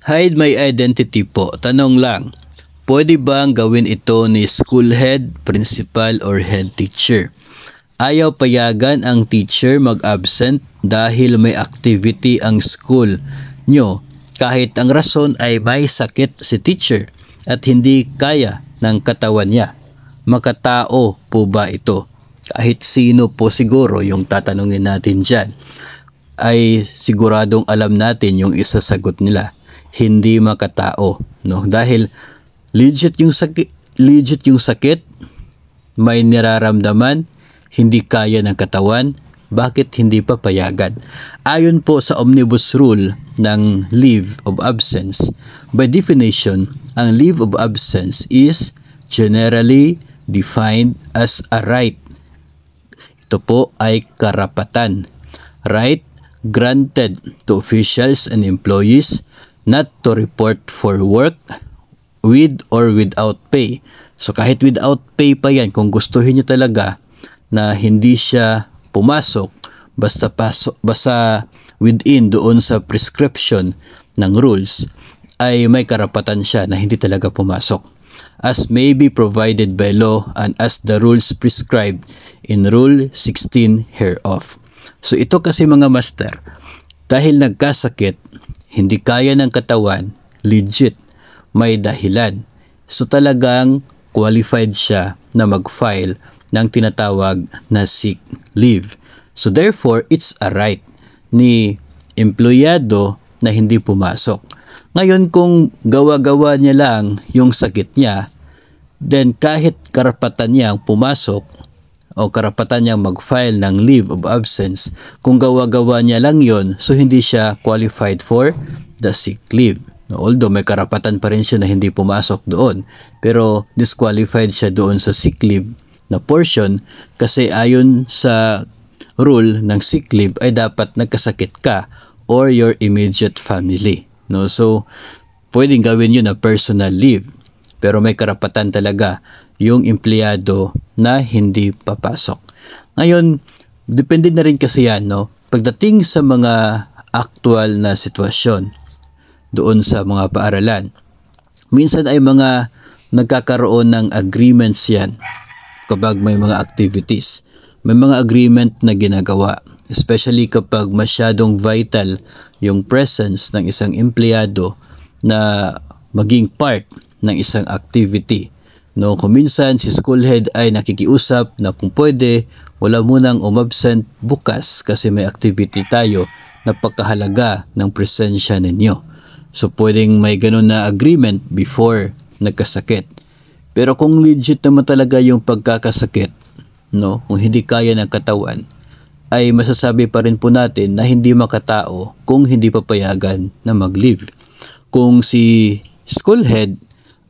Hide my identity po. Tanong lang, pwede bang gawin ito ni school head, principal, or head teacher? Ayaw payagan ang teacher mag-absent dahil may activity ang school nyo kahit ang rason ay may sakit si teacher at hindi kaya ng katawan niya. Makatao po ba ito? Kahit sino po siguro yung tatanungin natin dyan ay siguradong alam natin yung isasagot nila. Hindi makatao, no? Dahil legit yung sakit, may nararamdaman, hindi kaya ng katawan, bakit hindi papayagan? Ayon po sa omnibus rule ng leave of absence, by definition, ang leave of absence is generally defined as a right. Ito po ay karapatan. Right granted to officials and employees not to report for work with or without pay. So kahit without pay pa yan, kung gustuhin nyo talaga na hindi siya pumasok, basta within doon sa prescription ng rules, ay may karapatan siya na hindi talaga pumasok. As may be provided by law and as the rules prescribed in Rule 16 hereof. So ito kasi mga master, dahil nagkasakit, hindi kaya ng katawan, legit, may dahilan. So talagang qualified siya na mag-file ng tinatawag na sick leave. So therefore, it's a right ni empleyado na hindi pumasok. Ngayon kung gawa-gawa niya lang yung sakit niya, then kahit karapatan niyang pumasok o karapatan niyang mag-file ng leave of absence, kung gawa-gawa niya lang yon, so hindi siya qualified for the sick leave. Although may karapatan pa rin siya na hindi pumasok doon, pero disqualified siya doon sa sick leave na portion kasi ayon sa rule ng sick leave ay dapat nagkasakit ka or your immediate family. No? So, pwedeng gawin yun na personal leave, pero may karapatan talaga yung empleyado na hindi papasok. Ngayon, depende na rin kasi yan, no? Pagdating sa mga actual na sitwasyon doon sa mga paaralan, minsan ay mga nagkakaroon ng agreements yan kapag may mga activities. May mga agreement na ginagawa, especially kapag masyadong vital yung presence ng isang empleyado na maging part ng isang activity. No, kung minsan si school head ay nakikiusap na kung pwede, wala munang umabsent bukas kasi may activity tayo na pagkahalaga ng presensya ninyo. So pwedeng may ganun na agreement before nagkasakit. Pero kung legit naman talaga yung pagkakasakit, no, kung hindi kaya ng katawan, ay masasabi pa rin po natin na hindi makatao kung hindi papayagan na mag-leave. Kung si school head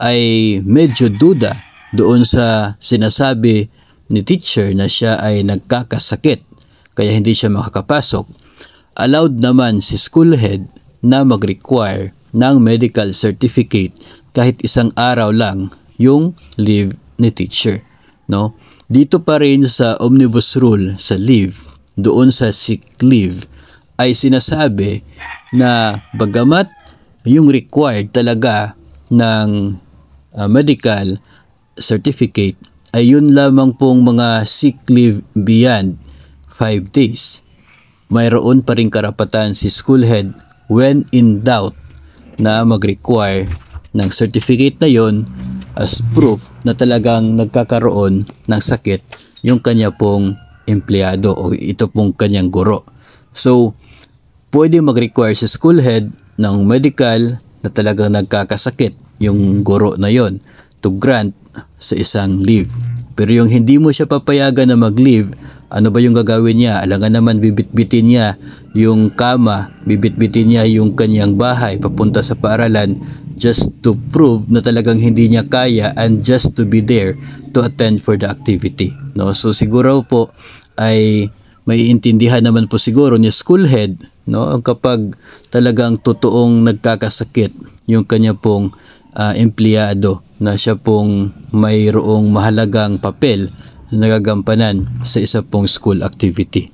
ay medyo duda doon sa sinasabi ni teacher na siya ay nagkakasakit kaya hindi siya makakapasok, allowed naman si school head na mag-require ng medical certificate kahit isang araw lang yung leave ni teacher. No? Dito pa rin sa omnibus rule sa leave, doon sa sick leave, ay sinasabi na bagamat yung required talaga ng medical certificate ay yun lamang pong mga sick leave beyond 5 days. Mayroon pa rin karapatan si school head when in doubt na mag-require ng certificate na yon as proof na talagang nagkakaroon ng sakit yung kanya pong empleyado o ito pong kanyang guro. So, pwede mag-require si school head ng medical na talagang nagkakasakit yung guro na yon to grant sa isang leave. Pero yung hindi mo siya papayagan na mag-leave, ano ba yung gagawin niya? Alangan naman bibitbitin niya yung kama, bibitbitin niya yung kanyang bahay papunta sa paaralan just to prove na talagang hindi niya kaya and just to be there to attend for the activity. No? So siguro po ay maiintindihan naman po siguro ni school head, no, kapag talagang totoong nagkakasakit yung kanya pong empleyado na siya pong mayroong mahalagang papel na nagagampanan sa isa pong school activity.